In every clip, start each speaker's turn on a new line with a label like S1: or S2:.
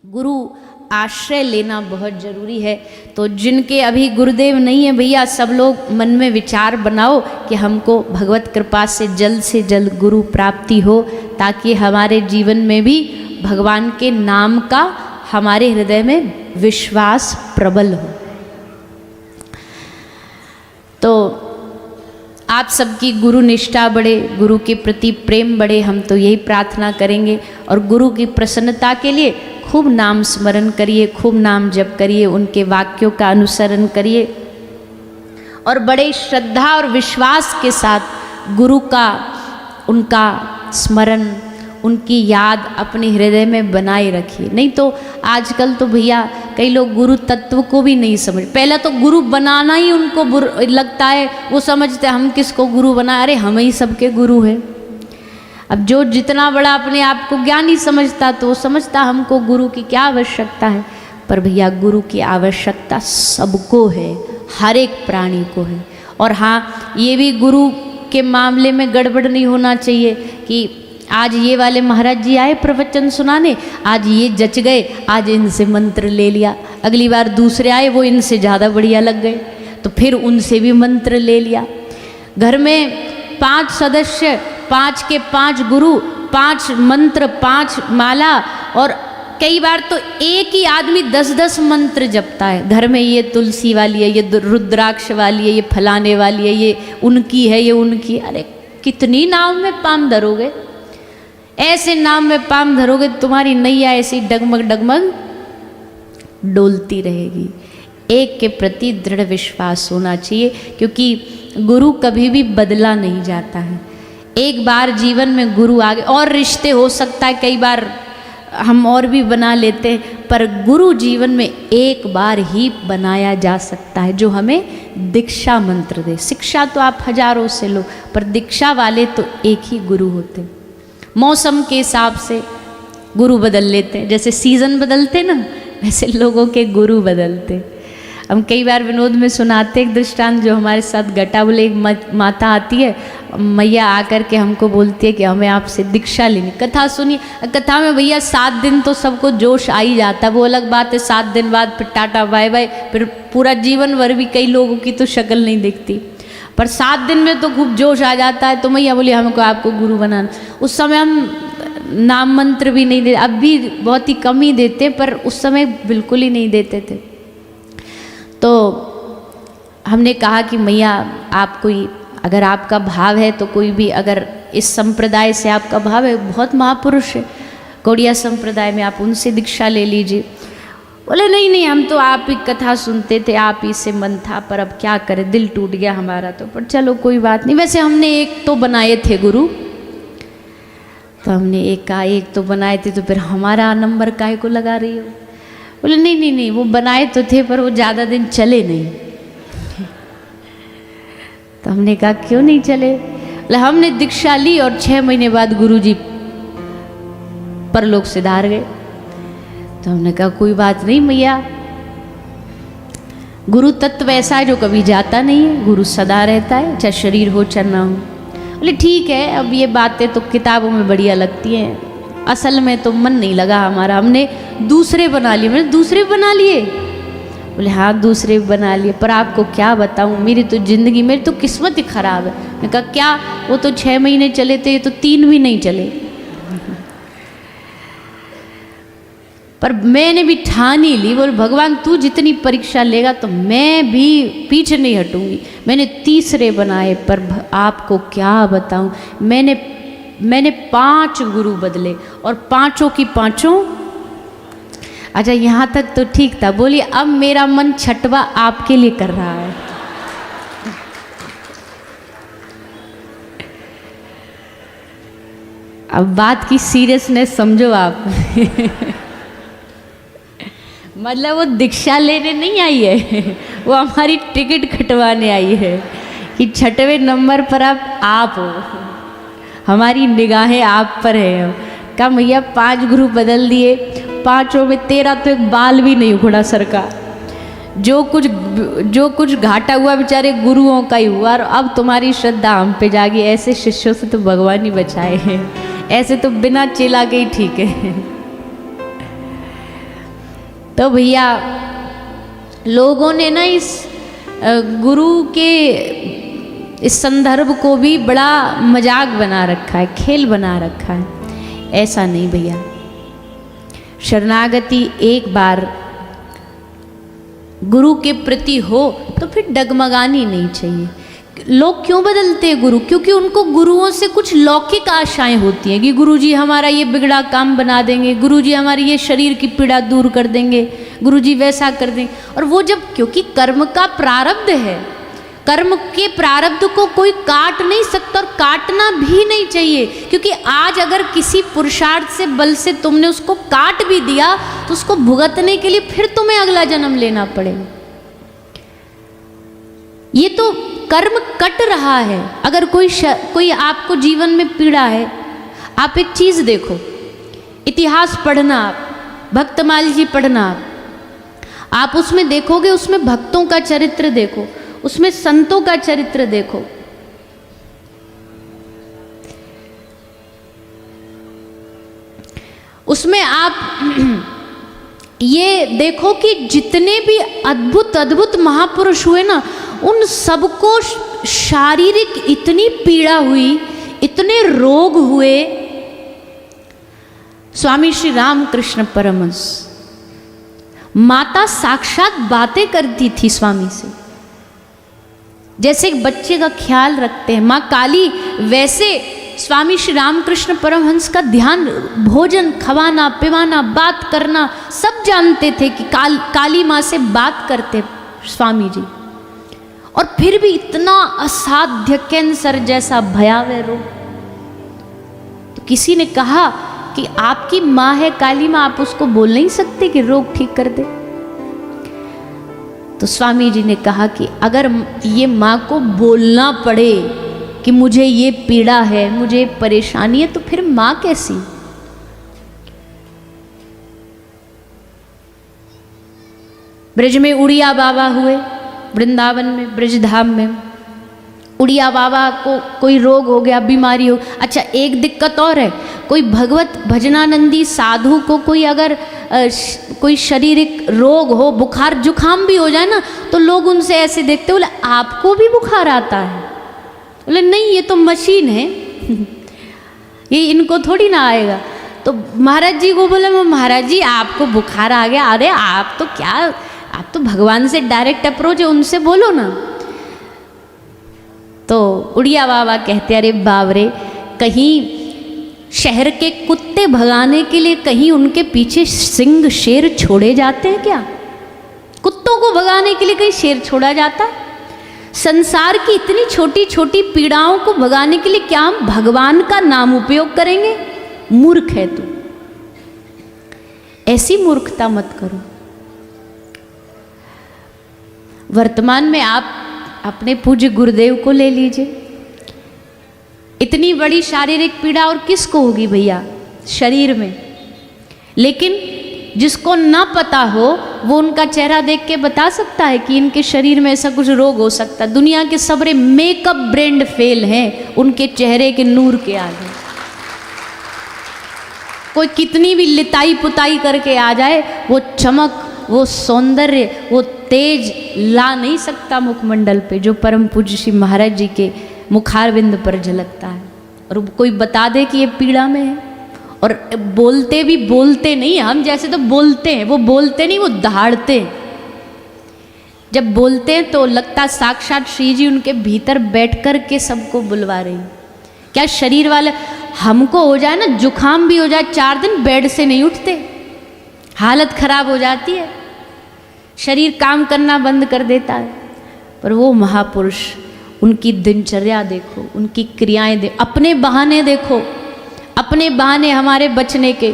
S1: गुरु आश्रय लेना बहुत जरूरी है। तो जिनके अभी गुरुदेव नहीं है भैया, सब लोग मन में विचार बनाओ कि हमको भगवत कृपा से जल्द गुरु प्राप्ति हो, ताकि हमारे जीवन में भी भगवान के नाम का हमारे हृदय में विश्वास प्रबल हो। तो आप सबकी गुरु निष्ठा बढ़े, गुरु के प्रति प्रेम बढ़े, हम तो यही प्रार्थना करेंगे। और गुरु की प्रसन्नता के लिए खूब नाम स्मरण करिए, खूब नाम जप करिए, उनके वाक्यों का अनुसरण करिए और बड़े श्रद्धा और विश्वास के साथ गुरु का उनका स्मरण, उनकी याद अपने हृदय में बनाए रखिए। नहीं तो आजकल तो भैया कई लोग गुरु तत्व को भी नहीं समझ, पहले तो गुरु बनाना ही उनको लगता है, वो समझते हम किसको गुरु बना, अरे हम ही सबके गुरु हैं। अब जो जितना बड़ा अपने आप को ज्ञानी समझता तो वो समझता हमको गुरु की क्या आवश्यकता है, पर भैया गुरु की आवश्यकता सबको है, हर एक प्राणी को है। और हाँ, ये भी गुरु के मामले में गड़बड़ नहीं होना चाहिए कि आज ये वाले महाराज जी आए प्रवचन सुनाने, आज ये जच गए, आज इनसे मंत्र ले लिया, अगली बार दूसरे आए वो इनसे ज़्यादा बढ़िया लग गए तो फिर उनसे भी मंत्र ले लिया। घर में 5 सदस्य, 5 के 5 गुरु, 5 मंत्र, 5 माला, और कई बार तो एक ही आदमी 10-10 मंत्र जपता है। घर में ये तुलसी वाली है, ये रुद्राक्ष वाली है, ये फलाने वाली है, ये उनकी है, ये उनकी। अरे कितनी नाव में पाम धरोगे, ऐसे नाम में पाम धरोगे तुम्हारी नैया ऐसी डगमग डगमग डोलती रहेगी। एक के प्रति दृढ़ विश्वास होना चाहिए, क्योंकि गुरु कभी भी बदला नहीं जाता है। एक बार जीवन में गुरु आ गए, और रिश्ते हो सकता है कई बार हम और भी बना लेते हैं, पर गुरु जीवन में एक बार ही बनाया जा सकता है, जो हमें दीक्षा मंत्र दे। शिक्षा तो आप हजारों से लो, पर दीक्षा वाले तो एक ही गुरु होते। मौसम के हिसाब से गुरु बदल लेते हैं, जैसे सीजन बदलते ना, वैसे लोगों के गुरु बदलते। हम कई बार विनोद में सुनाते एक दृष्टांत जो हमारे साथ घटा। बोले एक माता आती है, मैया आकर के हमको बोलती है कि हमें आपसे दीक्षा लेनी। कथा सुनी, कथा में भैया 7 दिन तो सबको जोश आ ही जाता है, वो अलग बात है 7 दिन बाद फिर टाटा बाय बाय, फिर पूरा जीवन भर भी कई लोगों की तो शक्ल नहीं दिखती, पर 7 दिन में तो खूब जोश आ जाता है। तो मैया बोली हमको आपको गुरु बनाना। उस समय हम नाम मंत्र भी नहीं देते, अब भी बहुत ही कम ही देते, पर उस समय बिल्कुल ही नहीं देते थे। तो हमने कहा कि मैया आप कोई, अगर आपका भाव है तो कोई भी, अगर इस संप्रदाय से आपका भाव है, बहुत महापुरुष है गौड़िया संप्रदाय में, आप उनसे दीक्षा ले लीजिए। बोले नहीं नहीं, हम तो आप ही कथा सुनते थे, आप ही से मन था, पर अब क्या करें, दिल टूट गया हमारा तो, पर चलो कोई बात नहीं। वैसे हमने एक तो बनाए थे गुरु, तो हमने एक तो बनाए थे, तो फिर हमारा नंबर काहे को लगा रही हो। बोले नहीं नहीं नहीं, वो बनाए तो थे पर वो ज़्यादा दिन चले नहीं। तो हमने कहा क्यों नहीं चले। बोले हमने दीक्षा ली और 6 महीने बाद गुरुजी परलोक सिधार गए। तो हमने कहा कोई बात नहीं मैया, गुरु तत्व ऐसा है जो कभी जाता नहीं है, गुरु सदा रहता है, चाहे शरीर हो चाहे ना हो। बोले ठीक है, अब ये बातें तो किताबों में बढ़िया लगती हैं, असल में तो मन नहीं लगा हमारा, हमने दूसरे बना लिए। मैंने दूसरे बना लिए। बोले हाँ दूसरे बना लिए, पर आपको क्या बताऊँ, मेरी तो ज़िंदगी, मेरी तो किस्मत ही ख़राब है। मैंने कहा क्या, वो तो 6 महीने चले थे, ये तो 3 भी नहीं चले। पर मैंने भी ठान ही ली, बोले भगवान तू जितनी परीक्षा लेगा तो मैं भी पीछे नहीं हटूंगी। मैंने तीसरे बनाए, पर आपको क्या बताऊं, मैंने 5 गुरु बदले और 5 की 5। अच्छा यहाँ तक तो ठीक था। बोली अब मेरा मन 6वां आपके लिए कर रहा है। अब बात की सीरियसनेस समझो आप। मतलब वो दीक्षा लेने नहीं आई है, वो हमारी टिकट कटवाने आई है कि 6वें नंबर पर आप हो, हमारी निगाहें आप पर है। कहा भैया 5 गुरु बदल दिए, 5 में तेरा तो एक बाल भी नहीं उखड़ा सरका। जो कुछ घाटा हुआ बेचारे गुरुओं का ही हुआ, और अब तुम्हारी श्रद्धा हम पे जागी। ऐसे शिष्यों से तो भगवान ही बचाए हैं, ऐसे तो बिना चेला के ही ठीक है। तो भैया लोगों ने ना इस गुरु के इस संदर्भ को भी बड़ा मजाक बना रखा है, खेल बना रखा है। ऐसा नहीं भैया, शरणागति एक बार गुरु के प्रति हो तो फिर डगमगानी नहीं चाहिए। लोग क्यों बदलते हैं गुरु? क्योंकि उनको गुरुओं से कुछ लौकिक आशाएं होती हैं कि गुरुजी हमारा ये बिगड़ा काम बना देंगे, गुरुजी हमारी ये शरीर की पीड़ा दूर कर देंगे, गुरुजी वैसा कर देंगे। और वो जब, क्योंकि कर्म का प्रारब्ध है, कर्म के प्रारब्ध को कोई काट नहीं सकता और काटना भी नहीं चाहिए। क्योंकि आज अगर किसी पुरुषार्थ से, बल से तुमने उसको काट भी दिया तो उसको भुगतने के लिए फिर तुम्हें अगला जन्म लेना पड़ेगा। ये तो कर्म कट रहा है। अगर कोई आपको जीवन में पीड़ा है, आप एक चीज देखो, इतिहास पढ़ना, आप भक्तमाल जी पढ़ना, आप उसमें देखोगे, उसमें भक्तों का चरित्र देखो, उसमें संतों का चरित्र देखो। उसमें आप ये देखो कि जितने भी अद्भुत अद्भुत महापुरुष हुए ना, उन सबको शारीरिक इतनी पीड़ा हुई, इतने रोग हुए। स्वामी श्री रामकृष्ण परमहंस, माता साक्षात बातें करती थी स्वामी से, जैसे एक बच्चे का ख्याल रखते हैं माँ काली, वैसे स्वामी श्री रामकृष्ण परमहंस का ध्यान, भोजन खवाना पिवाना, बात करना, सब जानते थे कि काली माँ से बात करते स्वामी जी। और फिर भी इतना असाध्य कैंसर जैसा भयावह रोग। तो किसी ने कहा कि आपकी माँ है काली माँ, आप उसको बोल नहीं सकते कि रोग ठीक कर दे? तो स्वामी जी ने कहा कि अगर ये माँ को बोलना पड़े कि मुझे ये पीड़ा है, मुझे परेशानी है, तो फिर माँ कैसी? ब्रज में उड़िया बाबा हुए, वृंदावन में, ब्रजधाम में उड़िया बाबा को कोई रोग हो गया, बीमारी हो। अच्छा, एक दिक्कत और है, कोई भगवत भजनानंदी साधु को कोई अगर कोई शारीरिक रोग हो, बुखार जुखाम भी हो जाए ना, तो लोग उनसे ऐसे देखते, बोले आपको भी बुखार आता है? बोले नहीं, ये तो मशीन है ये इनको थोड़ी ना आएगा। तो महाराज जी को बोले, महाराज जी आपको बुखार आ गया? अरे आप तो क्या, आप तो भगवान से डायरेक्ट अप्रोच है, उनसे बोलो ना। तो उड़िया बाबा कहते, अरे बाबरे, कहीं शहर के कुत्ते भगाने के लिए कहीं उनके पीछे सिंह शेर छोड़े जाते हैं क्या? कुत्तों को भगाने के लिए कहीं शेर छोड़ा जाता है? संसार की इतनी छोटी छोटी पीड़ाओं को भगाने के लिए क्या हम भगवान का नाम उपयोग करेंगे? मूर्ख है तू, ऐसी मूर्खता मत करो। वर्तमान में आप अपने पूज्य गुरुदेव को ले लीजिए, इतनी बड़ी शारीरिक पीड़ा और किसको होगी भैया? शरीर में। लेकिन जिसको ना पता हो वो उनका चेहरा देख के बता सकता है कि इनके शरीर में ऐसा कुछ रोग हो सकता है। दुनिया के सबरे मेकअप ब्रांड फेल हैं उनके चेहरे के नूर के आगे। कोई कितनी भी लिताई पुताई करके आ जाए, वो चमक, वो सौंदर्य, वो तेज ला नहीं सकता मुखमंडल पे जो परम पूज्य श्री महाराज जी के मुखारविंद पर झलकता है। और कोई बता दे कि ये पीड़ा में है, और बोलते भी बोलते नहीं, हम जैसे तो बोलते हैं, वो बोलते नहीं, वो दहाड़ते हैं। जब बोलते हैं तो लगता साक्षात श्री जी उनके भीतर बैठ कर के सबको बुलवा रही। क्या शरीर वाले, हमको हो जाए ना जुखाम भी हो जाए, 4 दिन बेड से नहीं उठते, हालत खराब हो जाती है, शरीर काम करना बंद कर देता है। पर वो महापुरुष, उनकी दिनचर्या देखो, उनकी क्रियाएं देखो, अपने बहाने देखो, अपने बहाने हमारे बचने के,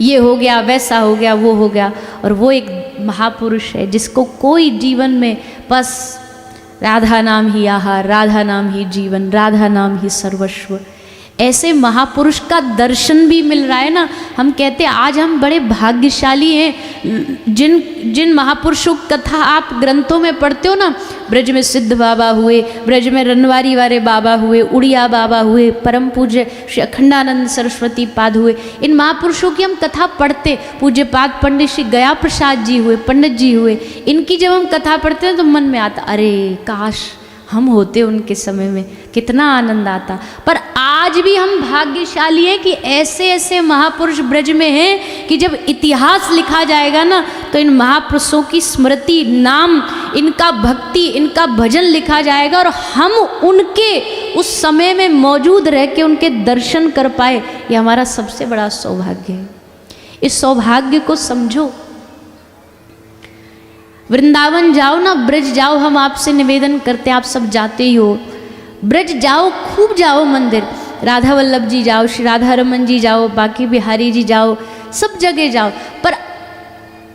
S1: ये हो गया, वैसा हो गया, वो हो गया। और वो एक महापुरुष है जिसको कोई जीवन में बस राधा नाम ही आहार, राधा नाम ही जीवन, राधा नाम ही सर्वस्व, ऐसे महापुरुष का दर्शन भी मिल रहा है ना। हम कहते हैं आज हम बड़े भाग्यशाली हैं। जिन महापुरुषों की कथा आप ग्रंथों में पढ़ते हो ना, ब्रज में सिद्ध बाबा हुए, ब्रज में रनवारी वाले बाबा हुए, उड़िया बाबा हुए, परम पूज्य श्री अखंडानंद सरस्वती पाद हुए, इन महापुरुषों की हम कथा पढ़ते, पूज्य पाद पंडित श्री गया प्रसाद जी हुए, पंडित जी हुए, इनकी जब हम कथा पढ़ते हैं तो मन में आता, अरे काश हम होते उनके समय में, कितना आनंद आता। पर आज भी हम भाग्यशाली हैं कि ऐसे ऐसे महापुरुष ब्रज में हैं कि जब इतिहास लिखा जाएगा ना तो इन महापुरुषों की स्मृति, नाम, इनका भक्ति, इनका भजन लिखा जाएगा और हम उनके उस समय में मौजूद रह के उनके दर्शन कर पाए, ये हमारा सबसे बड़ा सौभाग्य है। इस सौभाग्य को समझो। वृंदावन जाओ ना, ब्रज जाओ, हम आपसे निवेदन करते हैं, आप सब जाते ही हो, ब्रज जाओ, खूब जाओ मंदिर, राधा वल्लभ जी जाओ, श्री राधा रमन जी जाओ, बाकी बिहारी जी जाओ, सब जगह जाओ, पर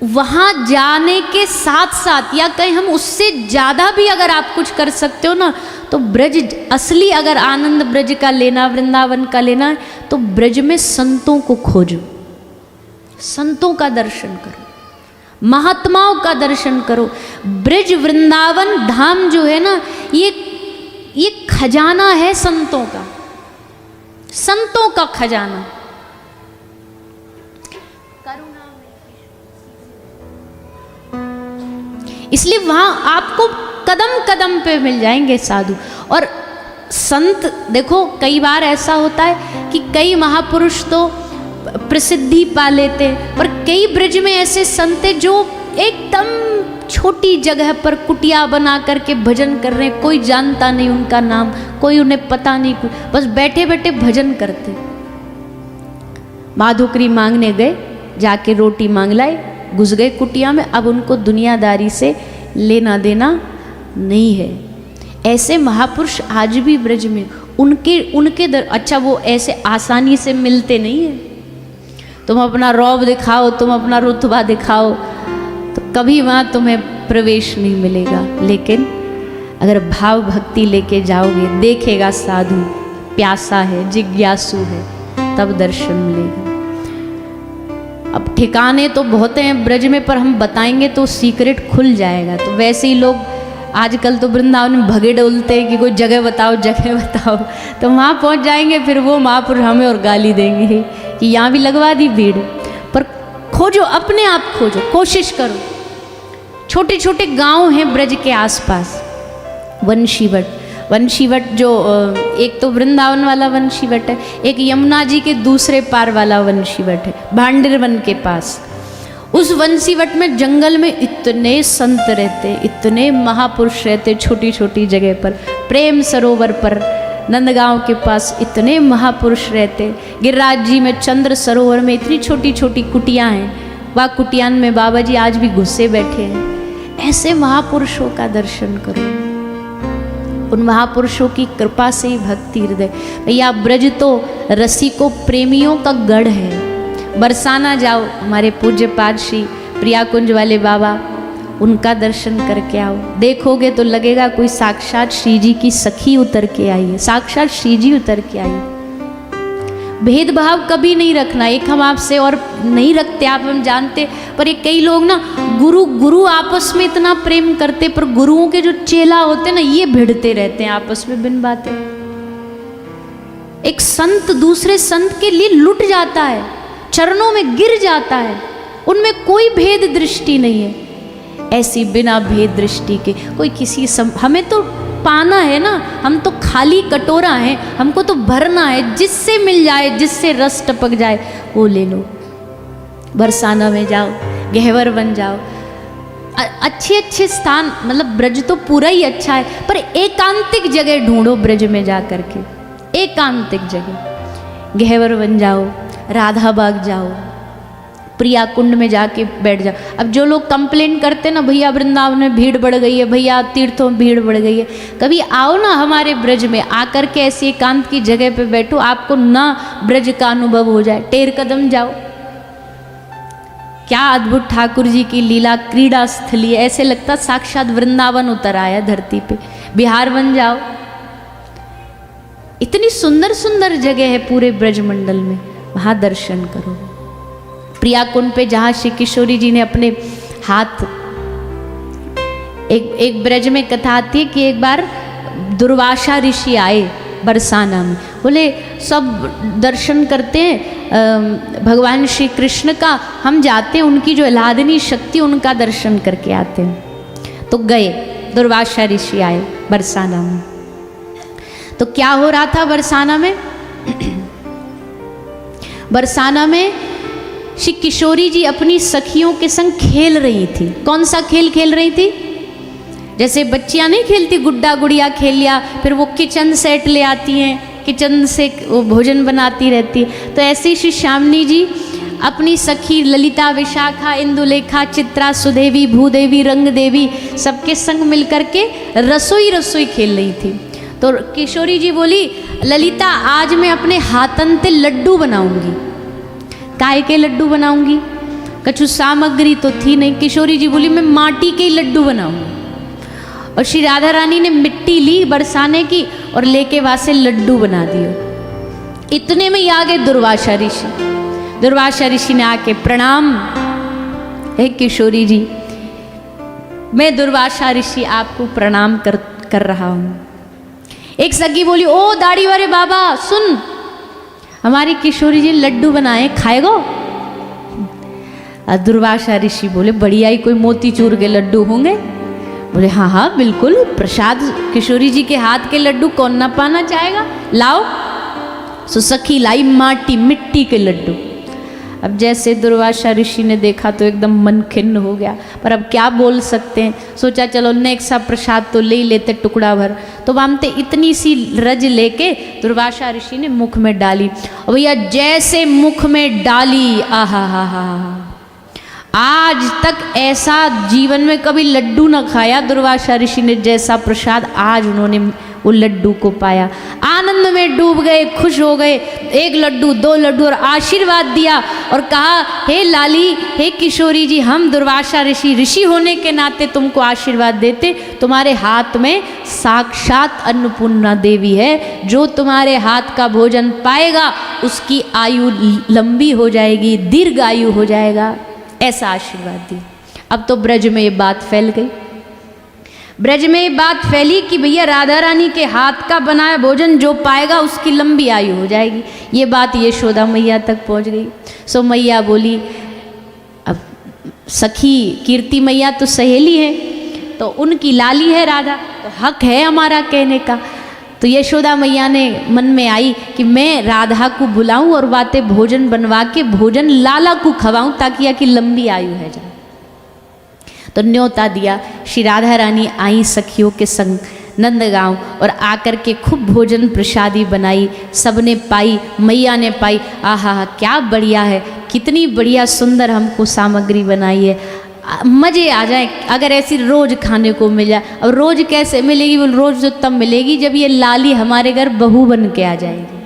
S1: वहाँ जाने के साथ साथ या कहीं हम उससे ज़्यादा भी अगर आप कुछ कर सकते हो ना, तो ब्रज असली अगर आनंद ब्रज का लेना, वृंदावन का लेना है, तो ब्रज में संतों को खोजो, संतों का दर्शन करो, महात्माओं का दर्शन करो। ब्रज वृंदावन धाम जो है ना, ये खजाना है संतों का, संतों का खजाना। इसलिए वहां आपको कदम कदम पे मिल जाएंगे साधु और संत। देखो कई बार ऐसा होता है कि कई महापुरुष तो प्रसिद्धि पा लेते, पर कई ब्रज में ऐसे संत हैं जो एकदम छोटी जगह पर कुटिया बना करके भजन कर रहे हैं, कोई जानता नहीं उनका नाम, कोई उन्हें पता नहीं, बस बैठे बैठे भजन करते। माधुकरी मांगने गए, जाके रोटी मांग लाए, घुस गए कुटिया में, अब उनको दुनियादारी से लेना देना नहीं है। ऐसे महापुरुष आज भी ब्रज में, उनके अच्छा वो ऐसे आसानी से मिलते नहीं है। तुम अपना रौब दिखाओ, तुम अपना रुतबा दिखाओ, तो कभी वहाँ तुम्हें प्रवेश नहीं मिलेगा। लेकिन अगर भाव भक्ति लेके जाओगे, देखेगा साधु प्यासा है, जिज्ञासु है, तब दर्शन मिलेगा। अब ठिकाने तो बहुत हैं ब्रज में, पर हम बताएंगे तो सीक्रेट खुल जाएगा। तो वैसे ही लोग आजकल तो वृंदावन में भगे डोलते हैं कि कोई जगह बताओ, जगह बताओ, तो वहाँ पहुँच जाएंगे, फिर वो महापुरुष हमें और गाली देंगे कि यहाँ भी लगवा दी भीड़। पर खोजो, अपने आप खोजो, कोशिश करो। छोटे छोटे गांव हैं ब्रज के आसपास, वंशीवट जो एक तो वृंदावन वाला वंशीवट है, एक यमुना जी के दूसरे पार वाला वंशीवट है, भांडिर वन के पास। उस वंशीवट में जंगल में इतने संत रहते, इतने महापुरुष रहते, छोटी छोटी जगह पर, प्रेम सरोवर पर नंदगांव के पास इतने महापुरुष रहते। गिरिराज जी में चंद्र सरोवर में इतनी छोटी छोटी कुटियां हैं, वह कुटियान में बाबा जी आज भी घुसे बैठे हैं। ऐसे महापुरुषों का दर्शन करो, उन महापुरुषों की कृपा से ही भक्ति हृदय। भैया ब्रज तो रसिकों प्रेमियों का गढ़ है। बरसाना जाओ, हमारे पूज्य पाद श्री प्रियाकुंज वाले बाबा, उनका दर्शन करके आओ, देखोगे तो लगेगा कोई साक्षात श्री जी की सखी उतर के आई है, साक्षात श्री जी उतर के आई। भेदभाव कभी नहीं रखना, एक हम आपसे और नहीं रखते, आप हम जानते, पर ये कई लोग ना गुरु आपस में इतना प्रेम करते, पर गुरुओं के जो चेला होते ना, ये भिड़ते रहते हैं आपस में बिन बातें। एक संत दूसरे संत के लिए लुट जाता है, चरणों में गिर जाता है, उनमें कोई भेद दृष्टि नहीं है। ऐसी बिना भेद दृष्टि के कोई किसी हमें तो पाना है ना, हम तो खाली कटोरा हैं, हमको तो भरना है, जिससे मिल जाए, जिससे रस टपक जाए वो ले लो। बरसाना में जाओ, गहवर बन जाओ, अच्छे अच्छे स्थान, मतलब ब्रज तो पूरा ही अच्छा है, पर एकांतिक जगह ढूंढो ब्रज में जा करके, एकांतिक जगह। गहवर बन जाओ, राधा बाग जाओ, प्रिया कुंड में जाके बैठ जाओ। अब जो लोग कंप्लेन करते ना, भैया वृंदावन में भीड़ बढ़ गई है, भैया तीर्थों में भीड़ बढ़ गई है, कभी आओ ना हमारे ब्रज में, आकर के ऐसी एकांत की जगह पे बैठो, आपको ना ब्रज का अनुभव हो जाए। टेर कदम जाओ, क्या अद्भुत ठाकुर जी की लीला क्रीड़ा स्थली, ऐसे लगता साक्षात वृंदावन उतर आया धरती पे। बिहार बन जाओ, इतनी सुंदर सुंदर जगह है पूरे ब्रजमंडल में, वहाँ दर्शन करो। प्रिया कुंड पे जहाँ श्री किशोरी जी ने अपने हाथ, एक ब्रज में कथा आती है कि एक बार दुर्वासा ऋषि आए बरसाना में, बोले सब दर्शन करते हैं भगवान श्री कृष्ण का, हम जाते हैं उनकी जो आह्लादनी शक्ति उनका दर्शन करके आते हैं। तो गए, दुर्वासा ऋषि आए बरसाना में। तो क्या हो रहा था बरसाना में? बरसाना में श्री किशोरी जी अपनी सखियों के संग खेल रही थी। कौन सा खेल खेल रही थी? जैसे बच्चियां नहीं खेलती गुड्डा गुड़िया खेल लिया, फिर वो किचन सेट ले आती हैं, किचन से वो भोजन बनाती रहती है। तो ऐसे ही श्री श्यामनी जी अपनी सखी ललिता, विशाखा, इंदुलेखा, चित्रा, सुदेवी, भूदेवी, रंग देवी सबके संग मिलकर के रसोई खेल रही थी। तो किशोरी जी बोली, ललिता आज मैं अपने हाथन से लड्डू बनाऊंगी। काय के लड्डू बनाऊंगी? कछु सामग्री तो थी नहीं। किशोरी जी बोली मैं माटी के लड्डू बनाऊंगी। और श्री राधा रानी ने मिट्टी ली बरसाने की और लेके वहां से लड्डू बना दिए। इतने में ही आ गए दुर्वासा ऋषि। दुर्वासा ऋषि ने आके प्रणाम, हे किशोरी जी, मैं दुर्वासा ऋषि आपको प्रणाम कर रहा हूं। एक सखी बोली, ओ दाढ़ी वाले बाबा सुन, हमारी किशोरी जी लड्डू बनाए, खाएगो? दुर्वासा ऋषि बोले, बढ़िया ही कोई मोतीचूर के लड्डू होंगे। बोले हाँ हाँ बिल्कुल, प्रसाद किशोरी जी के हाथ के लड्डू कौन ना पाना चाहेगा, लाओ। सो सखी लाई मिट्टी के लड्डू। अब जैसे दुर्वासा ऋषि ने देखा तो एकदम मन खिन्न हो गया, पर अब क्या बोल सकते हैं। सोचा चलो नेक सा प्रसाद तो ले ही लेते टुकड़ा भर। तो वामते इतनी सी रज लेके दुर्वासा ऋषि ने मुख में डाली। और भैया जैसे मुख में डाली, आहा हा हा, आज तक ऐसा जीवन में कभी लड्डू न खाया दुर्वासा ऋषि ने जैसा प्रसाद आज उन्होंने वो लड्डू को पाया। आनंद में डूब गए, खुश हो गए। एक लड्डू, दो लड्डू और आशीर्वाद दिया और कहा, हे लाली, हे किशोरी जी, हम दुर्वासा ऋषि होने के नाते तुमको आशीर्वाद देते। तुम्हारे हाथ में साक्षात अन्नपूर्णा देवी है, जो तुम्हारे हाथ का भोजन पाएगा उसकी आयु लंबी हो जाएगी, दीर्घ आयु हो जाएगा। ऐसा आशीर्वाद दिया। अब तो ब्रज में ये बात फैल गई। ब्रज में ये बात फैली कि भैया राधा रानी के हाथ का बनाया भोजन जो पाएगा उसकी लंबी आयु हो जाएगी। ये बात यशोदा मैया तक पहुंच गई। सो मैया बोली, अब सखी कीर्ति मैया तो सहेली है, तो उनकी लाली है राधा, तो हक है हमारा कहने का। तो यशोदा मैया ने मन में आई कि मैं राधा को बुलाऊं और बातें भोजन बनवा के भोजन लाला को खवाऊं ताकि या कि लंबी आयु है जाए। तो न्योता दिया। श्री राधा रानी आई सखियों के संग नंदगांव और आकर के खूब भोजन प्रसादी बनाई। सबने पाई, मैया ने पाई। आहा क्या बढ़िया है, कितनी बढ़िया सुंदर हमको सामग्री बनाई है, मज़े आ जाए अगर ऐसी रोज़ खाने को मिल जाए। अब रोज़ कैसे मिलेगी? वो रोज़ तो तब मिलेगी जब ये लाली हमारे घर बहू बन के आ जाएगी।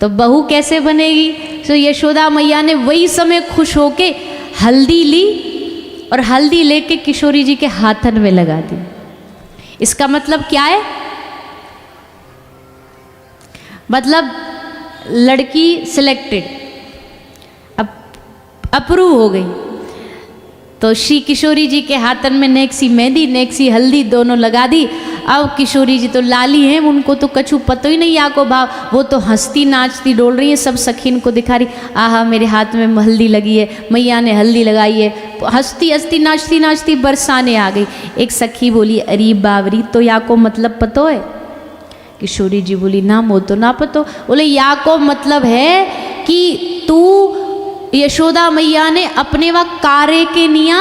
S1: तो बहू कैसे बनेगी? तो यशोदा मैया ने वही समय खुश होके हल्दी ली और हल्दी लेके किशोरी जी के हाथन में लगा दी। इसका मतलब क्या है? मतलब लड़की सिलेक्टेड, अब अप्रूव हो गई। तो श्री किशोरी जी के हाथन में नेक सी मेहंदी, नेक सी हल्दी दोनों लगा दी। अब किशोरी जी तो लाली हैं, उनको तो कछु पतो ही नहीं आको भाव, वो तो हंसती नाचती डोल रही है, सब सखीन को दिखा रही, आहा मेरे हाथ में हल्दी लगी है, मैया ने हल्दी लगाई है। हंसती हंसती नाचती नाचती बरसाने आ गई। एक सखी बोली, अरे बावरी, तो या को मतलब पतो है? किशोरी जी बोली, ना वो तो ना पतो। बोले या को मतलब है कि तू यशोदा मैया ने अपने वह कारे के निया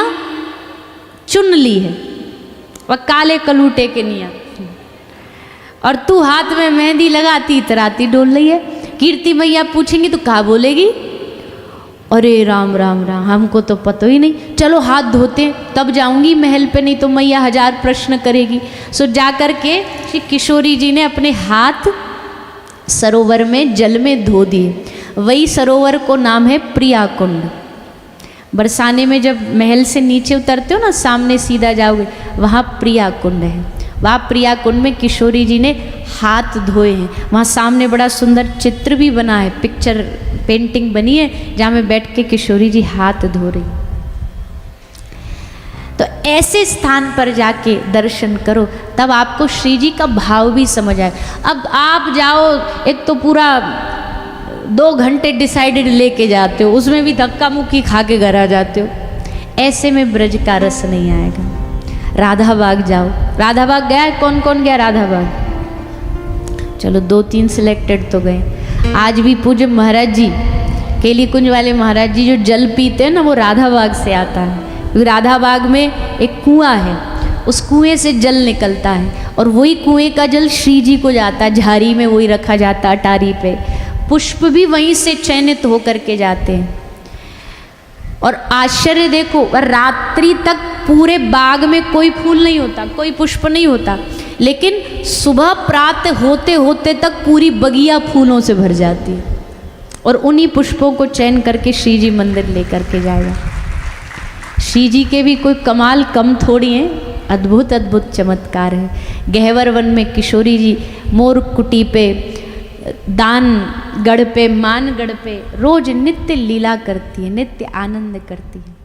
S1: चुन ली है, वह काले कलूटे के निया, और तू हाथ में मेहंदी लगाती इतराती डोल रही है। कीर्ति मैया पूछेंगी तो क्या बोलेगी? अरे राम राम राम, हमको तो पता ही नहीं, चलो हाथ धोते तब जाऊंगी महल पे, नहीं तो मैया हजार प्रश्न करेगी। सो जाकर के श्री किशोरी जी ने अपने हाथ सरोवर में जल में धो दिए। वही सरोवर को नाम है प्रिया कुंड। बरसाने में जब महल से नीचे उतरते हो ना, सामने सीधा जाओगे, वहाँ प्रिया कुंड है। वहाँ प्रिया कुंड में किशोरी जी ने हाथ धोए हैं। वहाँ सामने बड़ा सुंदर चित्र भी बना है, पिक्चर पेंटिंग बनी है जहाँ में बैठ के किशोरी जी हाथ धो रही। तो ऐसे स्थान पर जाके दर्शन करो, तब आपको श्री जी का भाव भी समझ आए। अब आप जाओ, एक तो पूरा 2 घंटे डिसाइडेड लेके जाते हो, उसमें भी धक्का मुक्की खा के घर आ जाते हो, ऐसे में ब्रज का रस नहीं आएगा। राधा बाग जाओ, राधा बाग गया है? कौन कौन गया राधा बाग? चलो 2-3 सिलेक्टेड तो गए। आज भी पूज्य महाराज जी, केली कुंज वाले महाराज जी, जो जल पीते हैं ना वो राधा बाग से आता है। राधा बाग में एक कुआं है, उस कुएं से जल निकलता है और वही कुएं का जल श्री जी को जाता है, झाड़ी में वही रखा जाता है, अटारी पे। पुष्प भी वहीं से चयनित होकर के जाते हैं। और आश्चर्य देखो, रात्रि तक पूरे बाग में कोई फूल नहीं होता, कोई पुष्प नहीं होता, लेकिन सुबह प्रातः होते होते तक पूरी बगिया फूलों से भर जाती है। और उन्हीं पुष्पों को चयन करके श्री जी मंदिर लेकर के जाएगा। श्री जी के भी कोई कमाल कम थोड़ी हैं, अद्भुत अद्भुत चमत्कार है। गहवर वन में किशोरी जी मोर कुटी पे, दान गढ़ पे, मानगढ़ पे रोज नित्य लीला करती है, नित्य आनंद करती है।